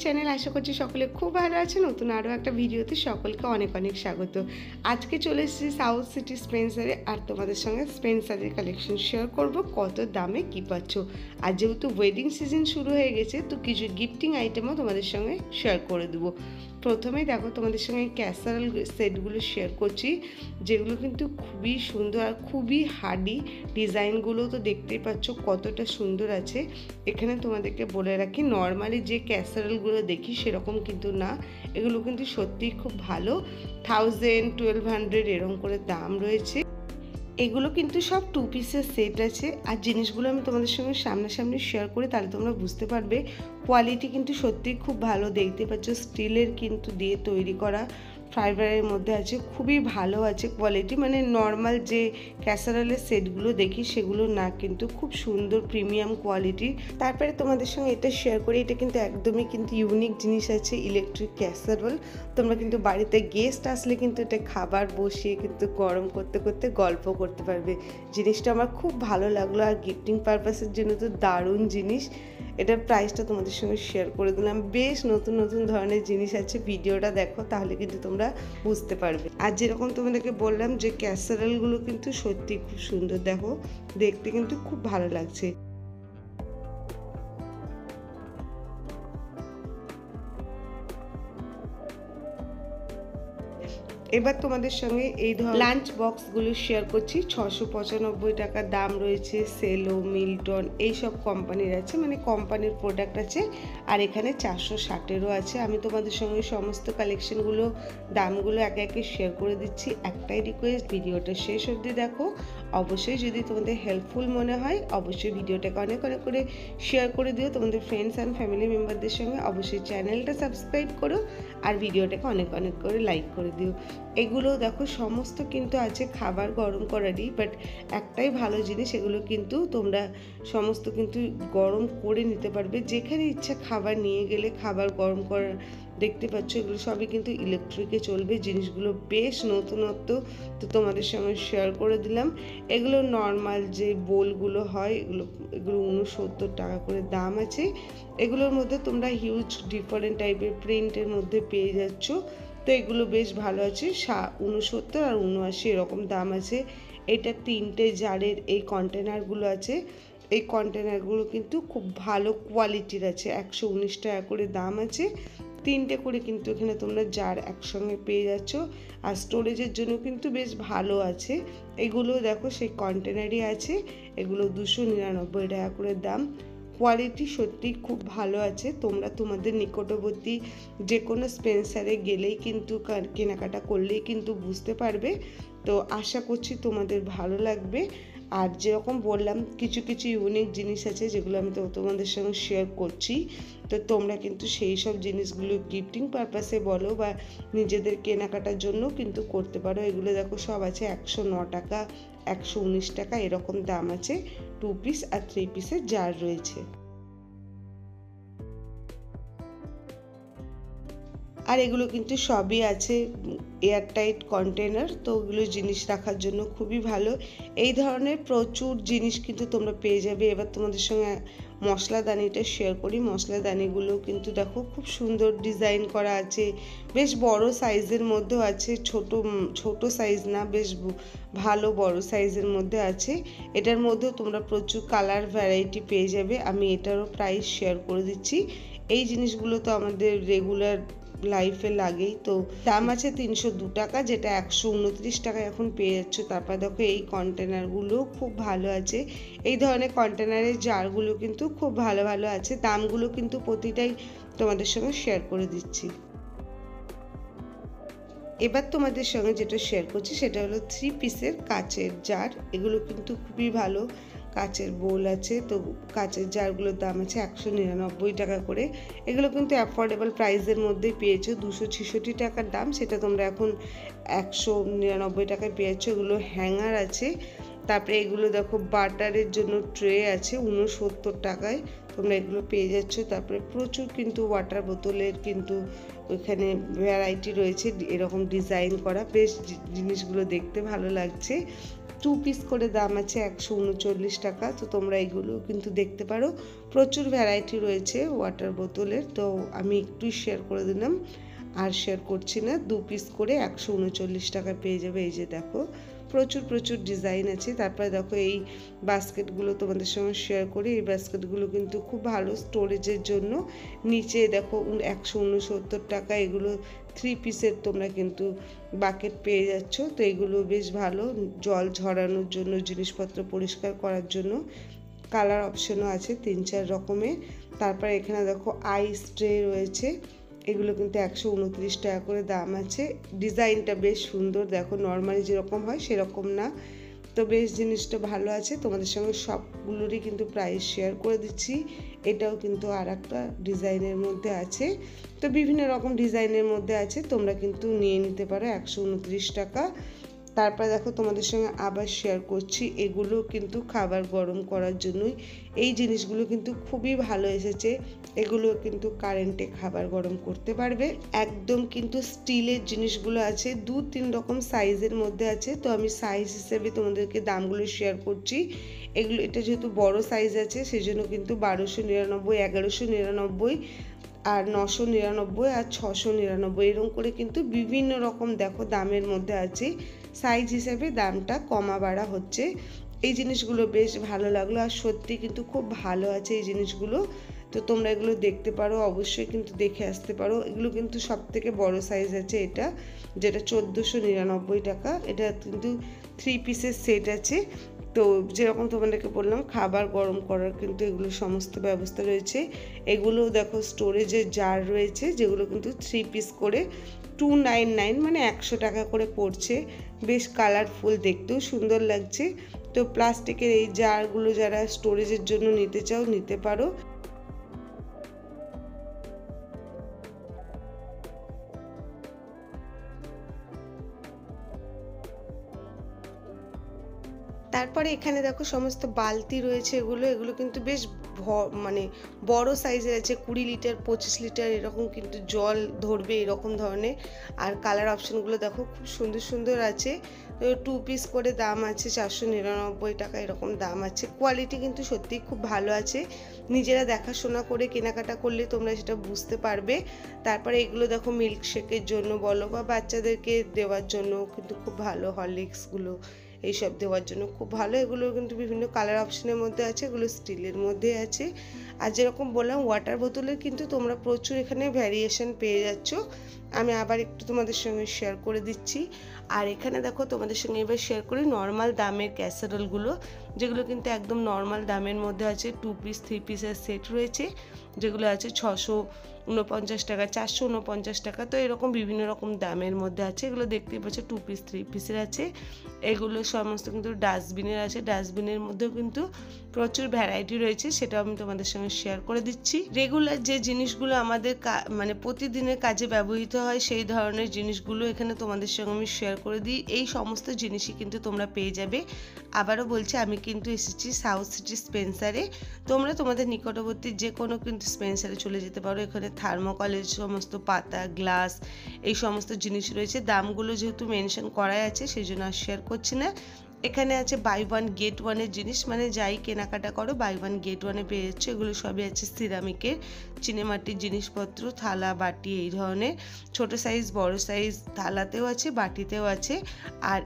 Channel. আশা করছি সকলে খুব ভালো আছে। নতুন আরও একটা ভিডিওতে সকলকে অনেক অনেক স্বাগত। আজকে চলে এসেছি সাউথ সিটি স্পেন্সারে, আর তোমাদের সঙ্গে স্পেন্সারের কালেকশন শেয়ার করব, কত দামে কী পাচ্ছ। আর যেহেতু ওয়েডিং সিজন শুরু হয়ে গেছে, তো কিছু গিফটিং আইটেমও তোমাদের সঙ্গে শেয়ার করে দেবো। প্রথমেই দেখো, তোমাদের সঙ্গে ক্যাসারল সেটগুলো শেয়ার করছি, যেগুলো কিন্তু খুবই সুন্দর আর খুবই হার্ডি। ডিজাইনগুলো তো দেখতেই পাচ্ছ কতটা সুন্দর আছে। এখানে তোমাদেরকে বলে রাখি, নর্মালি যে ক্যাসারলগুলো দেখি সেরকম কিন্তু না, এগুলো কিন্তু সত্যিই খুব ভালো। 1000, 1200 এরকম করে দাম রয়েছে। এগুলো কিন্তু সব 2 পিসের সেট আছে। আর জিনিসগুলো আমি তোমাদের সঙ্গে সামনাসামনি শেয়ার করি, তাহলে তোমরা বুঝতে পারবে। কোয়ালিটি কিন্তু সত্যিই খুব ভালো, দেখতে পাচ্ছ স্টিলের কিন্তু দিয়ে তৈরি করা, ফাইবারের মধ্যে আছে, খুবই ভালো আছে কোয়ালিটি। মানে নর্মাল যে ক্যাসারলের সেটগুলো দেখি সেগুলো না, কিন্তু খুব সুন্দর প্রিমিয়াম কোয়ালিটি। তারপরে তোমাদের সঙ্গে এটা শেয়ার করি, এটা কিন্তু একদমই কিন্তু ইউনিক জিনিস আছে, ইলেকট্রিক ক্যাসারল। তোমরা কিন্তু বাড়িতে গেস্ট আসলে কিন্তু এটা খাবার বসিয়ে কিন্তু গরম করতে করতে গল্প করতে পারবে। জিনিসটা আমার খুব ভালো লাগলো, আর গিফটিং পারপাসের জন্য তো দারুণ জিনিস। এটার প্রাইসটা তোমাদের সঙ্গে শেয়ার করে দিলাম। বেশ নতুন নতুন ধরনের জিনিস আছে, ভিডিওটা দেখো তাহলে কিন্তু তোমরা বুঝতে পারবে। আর যেরকম তোমাদেরকে বললাম যে ক্যাসারলগুলো কিন্তু সত্যি খুব সুন্দর, দেখো দেখতে কিন্তু খুব ভালো লাগছে। এবার তোমাদের সঙ্গে এই লাঞ্চ বক্সগুলো শেয়ার করছি। 695 টাকা দাম রয়েছে। সেলো, মিল্টন এইসব কোম্পানির আছে, মানে কোম্পানির প্রোডাক্ট আছে। আর এখানে 460-এরও আছে। আমি তোমাদের সঙ্গে সমস্ত কালেকশনগুলো দামগুলো একে একে শেয়ার করে দিচ্ছি। একটাই রিকোয়েস্ট, ভিডিওটা শেষ অবধি দেখো। অবশ্যই যদি তোমাদের হেল্পফুল মনে হয়, অবশ্যই ভিডিওটাকে অনেক অনেক করে শেয়ার করে দিও তোমাদের ফ্রেন্ডস অ্যান্ড ফ্যামিলি মেম্বারদের সঙ্গে। অবশ্যই চ্যানেলটা সাবস্ক্রাইব করো, আর ভিডিওটাকে অনেক অনেক করে লাইক করে দিও। এগুলো দেখো সমস্ত কিন্তু আছে খাবার গরম করারই, বাট একটাই ভালো জিনিস, এগুলো কিন্তু তোমরা সমস্ত কিন্তু গরম করে নিতে পারবে। যেখানে ইচ্ছা খাবার নিয়ে গেলে খাবার গরম করার, দেখতে পাচ্ছ এগুলো সবই কিন্তু ইলেকট্রিকে চলবে। জিনিসগুলো বেশ নতুনত্ব, তো তোমাদের সঙ্গে শেয়ার করে দিলাম। এগুলো নর্মাল যে বোলগুলো হয়, এগুলো 69 টাকা করে দাম আছে। এগুলোর মধ্যে তোমরা হিউজ ডিফারেন্ট টাইপের প্রিন্টের মধ্যে পেয়ে যাচ্ছ। তো এগুলো বেশ ভালো আছে, 69 আর 79 এরকম দাম আছে। এটা 3টে জারের এই কন্টেনারগুলো আছে। এই কন্টেনারগুলো কিন্তু খুব ভালো কোয়ালিটির আছে। 119 টাকা করে দাম আছে। 3টে করে কিন্তু এখানে তোমরা জার একসঙ্গে পেয়ে যাচ্ছ। আর স্টোরেজের জন্য কিন্তু বেশ ভালো আছে। এগুলো দেখো সেই কন্টেনারই আছে। এগুলো 299 টাকা করে দাম। কোয়ালিটি সত্যি খুব ভালো আছে। তোমরা তোমাদের নিকটবর্তী যে কোনো স্পেন্সারে গেলেই কিন্তু কেনাকাটা করলেই কিন্তু বুঝতে পারবে। তো আশা করছি তোমাদের ভালো লাগবে। আর যেরকম বললাম, কিছু কিছু ইউনিক জিনিস আছে যেগুলো আমি তো তোমাদের সঙ্গে শেয়ার করছি। তো তোমরা কিন্তু সেই সব জিনিসগুলো গিফটিং পারপাসে বলো বা নিজেদের কেনাকাটার জন্য কিন্তু করতে পারো। এগুলো দেখো সব আছে 109 টাকা, 119 টাকা এরকম দাম আছে। 2 পিস আর 3 পিসের জার রয়েছে। আর এগুলো কিন্তু সবই আছে এয়ারটাইট কন্টেনার, তো ওগুলো জিনিস রাখার জন্য খুবই ভালো। এই ধরনের প্রচুর জিনিস কিন্তু তোমরা পেয়ে যাবে। এবার তোমাদের সঙ্গে মশলাদানিটা শেয়ার করি। মশলাদানিগুলো কিন্তু দেখো খুব সুন্দর ডিজাইন করা আছে, বেশ বড় সাইজের মধ্যেও আছে, ছোট সাইজ না, বেশ ভালো বড় সাইজের মধ্যে আছে। এটার মধ্যেও তোমরা প্রচুর কালার ভ্যারাইটি পেয়ে যাবে। আমি এটারও প্রাইস শেয়ার করে দিচ্ছি। এই জিনিসগুলো তো আমাদের রেগুলার লাইফে লাগেই। তো দাম আছে 302 টাকা, যেটা 129 টাকায় এখন পেয়ে যাচ্ছ। তারপর দেখো এই কন্টেনারগুলো খুব ভালো আছে। এই ধরনের কন্টেনারের জারগুলো কিন্তু খুব ভালো ভালো আছে। দামগুলো কিন্তু প্রতিটাই তোমাদের সঙ্গে শেয়ার করে দিচ্ছি। এবার তোমাদের সঙ্গে যেটা শেয়ার করছি সেটা হলো 3 পিসের কাচের জার। এগুলো কিন্তু খুবই ভালো, কাচের বোল আছে। তো কাচের জারগুলোর দাম আছে 199 টাকা করে। এগুলো কিন্তু অ্যাফোর্ডেবল প্রাইসের মধ্যেই পেয়েছো। 266 টাকার দাম, সেটা তোমরা এখন 199 টাকায় পেয়েছো। এগুলো হ্যাঙ্গার আছে। তারপরে এগুলো দেখো বাটারের জন্য ট্রে আছে 69 টাকায়, তোমরা এগুলো পেয়ে যাচ্ছ। তারপরে প্রচুর কিন্তু ওয়াটার বোতলের কিন্তু ওইখানে ভ্যারাইটি রয়েছে, এরকম ডিজাইন করা, বেশ জিনিসগুলো দেখতে ভালো লাগছে। 2 পিস করে দাম আছে 139 টাকা। তো তোমরা এগুলো কিন্তু দেখতে পারো, প্রচুর ভ্যারাইটি রয়েছে ওয়াটার বোতলের। তো আমি একটুই শেয়ার করে দিলাম, আর শেয়ার করছি না। 2 পিস করে 139 টাকা পেয়ে যাবে। এই যে দেখো প্রচুর ডিজাইন আছে। তারপরে দেখো এই বাস্কেটগুলো তোমাদের সঙ্গে শেয়ার করি। এই বাস্কেটগুলো কিন্তু খুব ভালো স্টোরেজের জন্য। নিচে দেখো 169 টাকা। এগুলো 3 পিসের তোমরা কিন্তু বাকেট পেয়ে যাচ্ছ। তো এগুলো বেশ ভালো, জল ঝরানোর জন্য, জিনিসপত্র পরিষ্কার করার জন্য। কালার অপশনও আছে 3-4 রকমের। তারপর এখানে দেখো আইস ট্রে রয়েছে, এগুলো কিন্তু 129 টাকা করে দাম আছে। ডিজাইনটা বেশ সুন্দর, দেখো নর্মালি যেরকম হয় সেরকম না। তো বেশ জিনিসটা ভালো আছে। তোমাদের সঙ্গে সবগুলোরই কিন্তু প্রাইস শেয়ার করে দিচ্ছি। এটাও কিন্তু আর একটা ডিজাইনের মধ্যে আছে। তো বিভিন্ন রকম ডিজাইনের মধ্যে আছে, তোমরা কিন্তু নিয়ে নিতে পারো 129 টাকা। তারপর দেখো তোমাদের সঙ্গে আবার শেয়ার করছি, এগুলো কিন্তু খাবার গরম করার জন্যই। এই জিনিসগুলো কিন্তু খুবই ভালো এসেছে। এগুলো কিন্তু কারেন্টে খাবার গরম করতে পারবে। একদম কিন্তু স্টিলের জিনিসগুলো আছে, 2-3 রকম সাইজের মধ্যে আছে। তো আমি সাইজ হিসেবে তোমাদেরকে দামগুলো শেয়ার করছি। এগুলো, এটা যেহেতু বড় সাইজ আছে সেজন্য কিন্তু 1299, 1199 আর 999 আর 699 এরকম করে কিন্তু বিভিন্ন রকম দেখো দামের মধ্যে আছে। সাইজ হিসেবে দামটা কমা বাড়া হচ্ছে। এই জিনিসগুলো বেশ ভালো লাগলো, আর সত্যি কিন্তু খুব ভালো আছে এই জিনিসগুলো। তো তোমরা এগুলো দেখতে পারো, অবশ্যই কিন্তু দেখে আসতে পারো। এগুলো কিন্তু সব থেকে বড় সাইজ আছে এটা, যেটা 1499 টাকা। এটা কিন্তু 3 পিসের সেট আছে। তো যেরকম তোমাদেরকে বললাম খাবার গরম করার কিন্তু এগুলো সমস্ত ব্যবস্থা রয়েছে। এগুলো দেখো স্টোরেজের জার রয়েছে, যেগুলো কিন্তু 3 পিস করে 299, মানে 100 টাকা করে পড়ছে। বেশ কালারফুল, দেখতেও সুন্দর লাগছে। তো প্লাস্টিকের এই জারগুলো যারা স্টোরেজের জন্য নিতে চাও নিতে পারো। তারপরে এখানে দেখো সমস্ত বালতি রয়েছে। এগুলো কিন্তু বেশ মানে বড় সাইজের আছে, 20 লিটার 25 লিটার এরকম কিন্তু জল ধরবে এরকম ধরনের। আর কালার অপশনগুলো দেখো খুব সুন্দর আছে। 2 পিস করে দাম আছে 499 টাকা এরকম দাম আছে। কোয়ালিটি কিন্তু সত্যিই খুব ভালো আছে। নিজেরা দেখাশোনা করে কেনাকাটা করলে তোমরা সেটা বুঝতে পারবে। তারপরে এগুলো দেখো মিল্কশেকের জন্য বলো বা বাচ্চাদেরকে দেওয়ার জন্য কিন্তু খুব ভালো, হরলিক্সগুলো এইসব দেওয়ার জন্য খুব ভালো। এগুলো কিন্তু বিভিন্ন কালার অপশনের মধ্যে আছে, এগুলো স্টিলের মধ্যে আছে। আর যেরকম বললাম ওয়াটার বোতলের কিন্তু তোমরা প্রচুর এখানে ভ্যারিয়েশন পেয়ে যাচ্ছ। আমি আবার একটু তোমাদের সঙ্গে শেয়ার করে দিচ্ছি। আর এখানে দেখো তোমাদের সঙ্গে এবার শেয়ার করি নর্মাল দামের ক্যাসারোলগুলো, যেগুলো কিন্তু একদম নর্মাল দামের মধ্যে আছে। 2 পিস 3 পিসের সেট রয়েছে, যেগুলো আছে 649 টাকা, 449 টাকা। তো এরকম বিভিন্ন রকম দামের মধ্যে আছে। এগুলো দেখতেই পাচ্ছ 2 পিস 3 পিসের আছে। এগুলো সমস্ত কিন্তু ডাস্টবিনের আছে। ডাস্টবিনের মধ্যেও কিন্তু প্রচুর ভ্যারাইটি রয়েছে, সেটাও আমি তোমাদের সঙ্গে শেয়ার করে দিচ্ছি। রেগুলার যে জিনিসগুলো আমাদের মানে প্রতিদিনের কাজে ব্যবহৃত হয় সেই ধরনের জিনিসগুলো এখানে তোমাদের সঙ্গে আমি শেয়ার করে দিই। এই সমস্ত জিনিসই কিন্তু তোমরা পেয়ে যাবে। আবারও বলছি, আমি কিন্তু এসেছি সাউথ সিটি স্পেন্সারে। তোমরা তোমাদের নিকটবর্তী যে কোনো কিন্তু স্পেন্সারে চলে যেতে পারো। এখানে থার্মোকলের সমস্ত পাতা, গ্লাস, এই সমস্ত জিনিস রয়েছে। দামগুলো যেহেতু মেনশন করাই আছে সেই জন্য আর শেয়ার করছি না। এখানে আছে বাই ওয়ান গেট ওয়ানের জিনিস, মানে যাই কেনাকাটা করো বাই ওয়ান গেট ওয়ানে পেয়ে যাচ্ছ। এগুলো সবই আছে সিরামিকের, চিনেমাটির জিনিসপত্র, থালা বাটি এই ধরনের। ছোট সাইজ বড় সাইজ থালাতেও আছে, বাটিতেও আছে। আর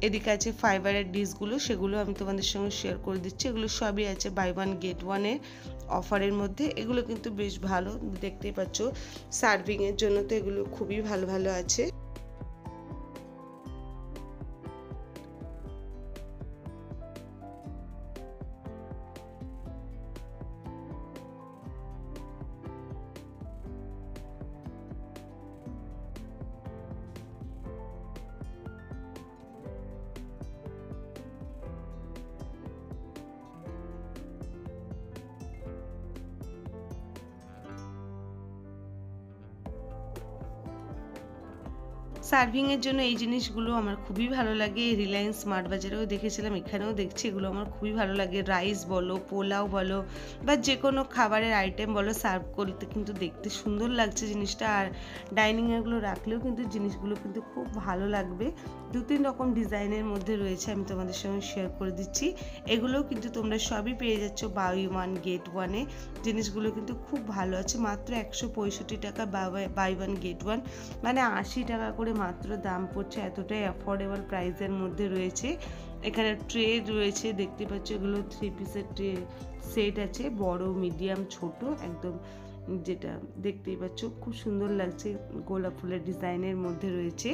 এদিকে আছে ফাইবারের ডিশগুলো, সেগুলো আমি তোমাদের সঙ্গে শেয়ার করে দিচ্ছি। এগুলো সবই আছে বাই ওয়ান গেট ওয়ানের অফারের মধ্যে। এগুলো কিন্তু বেশ ভালো, দেখতেই পাচ্ছ সার্ভিংয়ের জন্য তো এগুলো খুবই ভালো আছে। সার্ভিংয়ের জন্য এই জিনিসগুলো আমার খুবই ভালো লাগে। রিলায়েন্স স্মার্ট বাজারেও দেখেছিলাম, এখানেও দেখছি, এগুলো আমার খুবই ভালো লাগে। রাইস বলো, পোলাও বলো বা যে কোনো খাবারের আইটেম বলো, সার্ভ করতে কিন্তু দেখতে সুন্দর লাগছে জিনিসটা। আর ডাইনিংয়েগুলো রাখলেও কিন্তু জিনিসগুলো কিন্তু খুব ভালো লাগবে। 2-3 রকম ডিজাইনের মধ্যে রয়েছে, আমি তোমাদের সঙ্গে শেয়ার করে দিচ্ছি। এগুলোও কিন্তু তোমরা সবই পেয়ে যাচ্ছ বাই ওয়ান গেট ওয়ানে। জিনিসগুলো কিন্তু খুব ভালো আছে, মাত্র 165 টাকা বাই ওয়ান গেট ওয়ান, মানে 80 টাকা করে মাত্র দাম পড়ছে। এতটাই অ্যাফোর্ডেবল প্রাইসের মধ্যে রয়েছে। এখানে ট্রে রয়েছে, দেখতে পাচ্ছ এগুলো 3 পিসের ট্রে সেট আছে, বড় মিডিয়াম ছোট, একদম যেটা দেখতেই পাচ্ছ খুব সুন্দর লাগছে, গোলাপ ফুলের ডিজাইনের মধ্যে রয়েছে।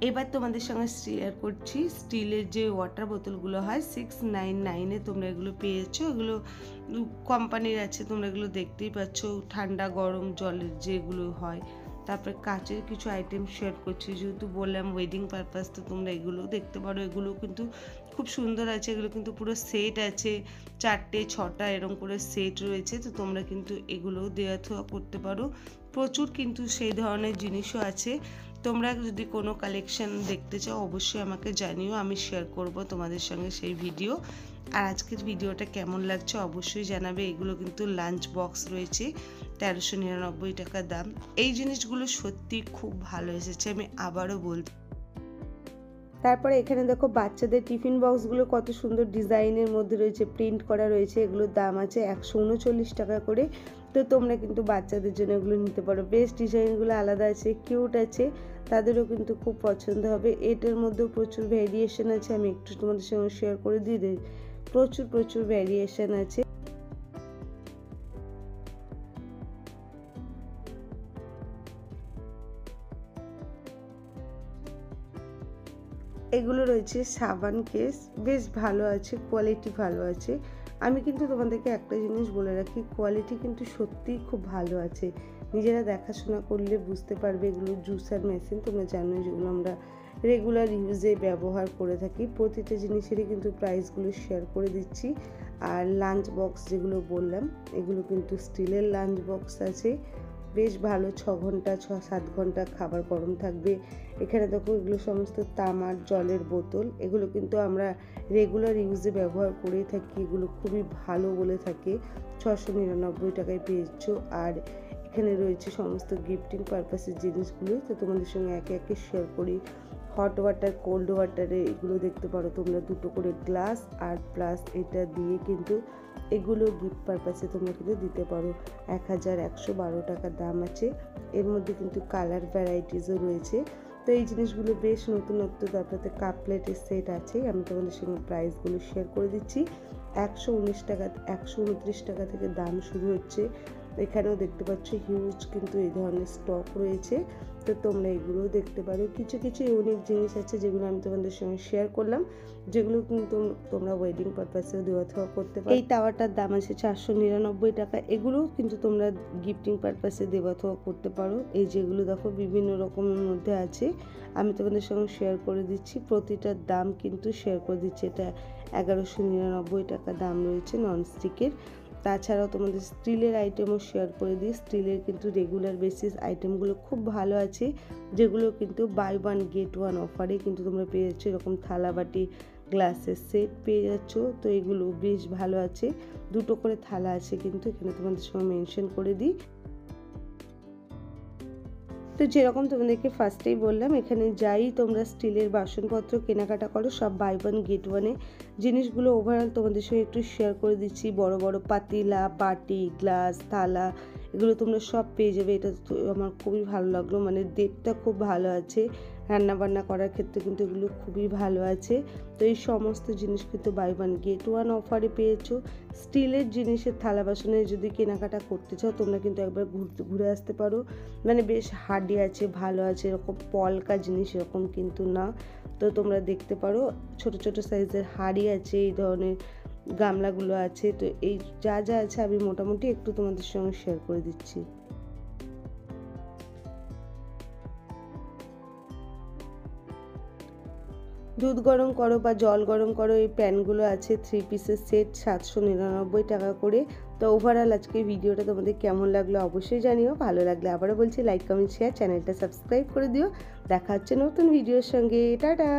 এবার তোমাদের সঙ্গে শেয়ার করছি স্টিলের যে ওয়াটার বোতলগুলো হয় 699-এ তোমরা এগুলো পেয়েছো। এগুলো কোম্পানির আছে, তোমরা এগুলো দেখতেই পাচ্ছ, ঠান্ডা গরম জলের যেগুলো হয়। তারপরে কাচের কিছু আইটেম শেয়ার করছি, যেহেতু বললাম ওয়েডিং পারপাস, তো তোমরা এগুলোও দেখতে পারো। এগুলো কিন্তু খুব সুন্দর আছে, এগুলো কিন্তু পুরো সেট আছে, 4টে 6টা এরকম করে সেট রয়েছে, তো তোমরা কিন্তু এগুলোও দেওয়া থোয়া করতে পারো। প্রচুর কিন্তু সেই ধরনের জিনিসও আছে। তোমরা যদি কোনো কালেকশন দেখতে চাও অবশ্যই আমাকে জানিও, আমি শেয়ার করব তোমাদের সঙ্গে সেই ভিডিও। আর আজকের ভিডিওটা কেমন লাগছে অবশ্যই জানাবে। এগুলো কিন্তু লাঞ্চ বক্স রয়েছে, 1399 টাকা দাম। এই জিনিসগুলো সত্যি খুব ভালো এসেছে, আমি আবারও বলছি। তারপরে এখানে দেখো বাচ্চাদের টিফিন বক্সগুলো কত সুন্দর ডিজাইনের মধ্যে রয়েছে, প্রিন্ট করা রয়েছে। এগুলোর দাম আছে 139 টাকা করে। তো তোমরা কিন্তু বাচ্চাদের জন্য এগুলো নিতে পারো, বেশ ডিজাইনগুলো আলাদা আছে, কিউট আছে, তাদেরও কিন্তু খুব পছন্দ হবে। এটার মধ্যেও প্রচুর ভ্যারিয়েশন আছে, আমি একটু তোমাদের সঙ্গে শেয়ার করে দিই। প্রচুর ভ্যারিয়েশন আছে। এগুলো রয়েছে সাবান কেস, বেশ ভালো আছে, কোয়ালিটি ভালো আছে। আমি কিন্তু তোমাদেরকে একটা জিনিস বলে রাখি, কোয়ালিটি কিন্তু সত্যিই খুব ভালো আছে। নিজেরা দেখাশোনা করলে বুঝতে পারবে। এগুলো জুসার মেশিন, তোমরা জানো যেগুলো আমরা রেগুলার ইউজে ব্যবহার করে থাকি। প্রতিটা জিনিসেরই কিন্তু প্রাইসগুলো শেয়ার করে দিচ্ছি। আর লাঞ্চ বক্স যেগুলো বললাম, এগুলো কিন্তু স্টিলের লাঞ্চ বক্স আছে, বেশ ভালো, 6 ঘন্টা 6-7 ঘন্টা খাবার গরম থাকবে। এখানে দেখো এগুলো সমস্ত তামার জলের বোতল, এগুলো কিন্তু আমরা রেগুলার ইউজে ব্যবহার করেই থাকি। এগুলো খুবই ভালো বলে থাকে, 699 টাকায় পেয়েছো। আর এখানে রয়েছে সমস্ত গিফটিং পারপাসের জিনিসগুলো, তো তোমাদের সঙ্গে একে একে শেয়ার করি। হট ওয়াটার, কোল্ড ওয়াটারে এগুলো দেখতে পারো তোমরা, 2টো করে গ্লাস, আর প্লাস এটা দিয়ে কিন্তু এগুলো গিফট পারপাসে তোমরা কিন্তু দিতে পারো। 1112 টাকা দাম আছে। এর মধ্যে কিন্তু কালার ভ্যারাইটিসও রয়েছে। তো এই জিনিসগুলো বেশ নতুনত্ব। তারপরে কাপ প্লেটের সেট আছে, আমি তোমাদের সঙ্গে প্রাইসগুলো শেয়ার করে দিচ্ছি। 119 টাকা, 129 টাকা থেকে দাম শুরু হচ্ছে। এখানেও দেখতে পাচ্ছ হিউজ কিন্তু এই ধরনের স্টক রয়েছে, তো তোমরা এগুলোও দেখতে পারো। কিছু ইউনিক জিনিস আছে যেগুলো আমি তোমাদের সঙ্গে শেয়ার করলাম, যেগুলো কিন্তু তোমরা ওয়েডিং পারপাসেও দেওয়া থাওয়া করতে পারো। এই টাওয়ারটার দাম আছে 499 টাকা। এগুলোও কিন্তু তোমরা গিফটিং পারপাসে দেওয়া থাওয়া করতে পারো। এই যেগুলো দেখো বিভিন্ন রকমের মধ্যে আছে, আমি তোমাদের সঙ্গে শেয়ার করে দিচ্ছি। প্রতিটার দাম কিন্তু শেয়ার করে দিচ্ছি। এটা 1199 টাকা দাম রয়েছে ননস্টিকের। তাছাড়াও তোমাদের স্টিলের আইটেমও শেয়ার করে দিই। স্টিলের কিন্তু রেগুলার বেসিস আইটেমগুলো খুব ভালো আছে, যেগুলো কিন্তু বাই ওয়ান গেট ওয়ান অফারে কিন্তু তোমরা পেয়ে যাচ্ছ। এরকম থালা বাটি গ্লাসের সেট পেয়ে যাচ্ছ, তো এগুলো বেশ ভালো আছে। 2টো করে থালা আছে কিন্তু, এখানে তোমাদের সঙ্গে মেনশন করে দিই। তো যেরকম তোমাদেরকে ফার্স্টেই বললাম, এখানে যাই তোমরা স্টিলের বাসনপত্র কেনাকাটা করো সব বাই ওয়ান গেট ওয়ানে। জিনিসগুলো ওভারঅল তোমাদের সঙ্গে একটু শেয়ার করে দিচ্ছি। বড় বড় পাতিলা, বাটি, গ্লাস, থালা, এগুলো তোমরা সব পেয়ে যাবে। এটা তো আমার খুবই ভালো লাগলো, মানে ডেটটা খুব ভালো আছে। রান্নাবান্না করার ক্ষেত্রে কিন্তু এগুলো খুবই ভালো আছে। তো এই সমস্ত জিনিস কিন্তু বাই ওয়ান গেট ওয়ান অফারে পেয়েছো। স্টিলের জিনিসের থালা বাসনে যদি কেনাকাটা করতে চাও তোমরা কিন্তু একবার ঘুরে আসতে পারো। মানে বেশ হার্ডি আছে, ভালো আছে, এরকম পলকা জিনিস এরকম কিন্তু না। তো তোমরা দেখতে পারো ছোট সাইজের হাঁড়ি আছে, এই ধরনের গামলাগুলো আছে। তো এই যা আছে আমি মোটামুটি একটু তোমাদের সঙ্গে শেয়ার করে দিচ্ছি। দুধ গরম করো বা জল গরম করো, এই প্যানগুলো আছে 3 পিসের সেট, 799 টাকা করে। তো তো ওভারঅল আজকে ভিডিওটা তোমাদের কেমন লাগলো অবশ্যই জানিও। ভালো লাগলে আবারও বলছি লাইক কমেন্ট শেয়ার, চ্যানেলটা সাবস্ক্রাইব করে দিও। দেখা হচ্ছে নতুন ভিডিওর সঙ্গে। টাটা।